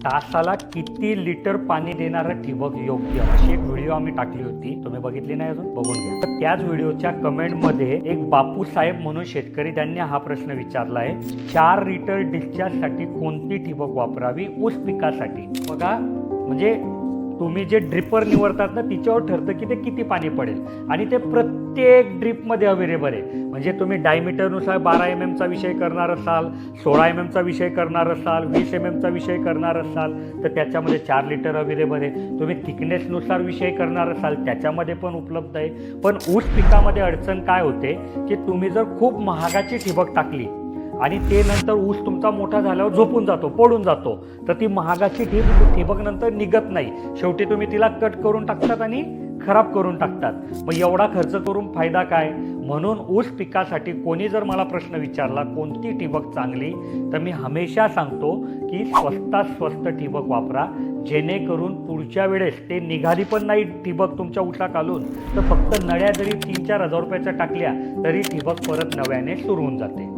तासाला किती लिटर पाणी देणारं ठिबक योग्य, अशी एक व्हिडिओ आम्ही टाकली होती. तुम्ही बघितली नाही अजून? बघून घ्या. तर त्याच व्हिडिओच्या कमेंटमध्ये एक बापू साहेब म्हणून शेतकरी त्यांनी हा प्रश्न विचारला आहे, 4 लिटर डिस्चार्जसाठी कोणती ठिबक वापरावी ऊस पिकासाठी. बघा, म्हणजे तुम्ही जे ड्रिपर निवडतात ना, तिच्यावर ठरतं की ते किती पाणी पडेल आणि ते प्रत्येक ड्रिपमध्ये अवेलेबल आहे. म्हणजे तुम्ही डायमीटरनुसार 12 mm चा विषय करणार असाल, 16 mm चा विषय करणार असाल, 20 mm चा विषय करणार असाल तर त्याच्यामध्ये 4 लिटर अवेलेबल आहे. तुम्ही थिकनेसनुसार विषय करणार असाल त्याच्यामध्ये पण उपलब्ध आहे. पण ऊस पिकामध्ये अडचण काय होते की तुम्ही जर खूप महागाची ठिबक टाकली आणि ते नंतर ऊस तुमचा मोठा झाल्यावर झोपून जातो, पडून जातो, तर ती महागाची ठिबक नंतर निघत नाही. शेवटी तुम्ही तिला कट करून टाकतात आणि खराब करून टाकतात. मग एवढा खर्च करून फायदा काय? म्हणून ऊस पिकासाठी कोणी जर मला प्रश्न विचारला कोणती ठिबक चांगली, तर मी हमेशा सांगतो की स्वस्तात स्वस्त ठिबक वापरा, जेणेकरून पुढच्या वेळेस ते निघाली पण नाही ठिबक तुमच्या ऊसा घालून, तर फक्त नळ्या जरी 3-4 हजार रुपयाच्या टाकल्या तरी ठिबक परत नव्याने सुरू होऊन जाते.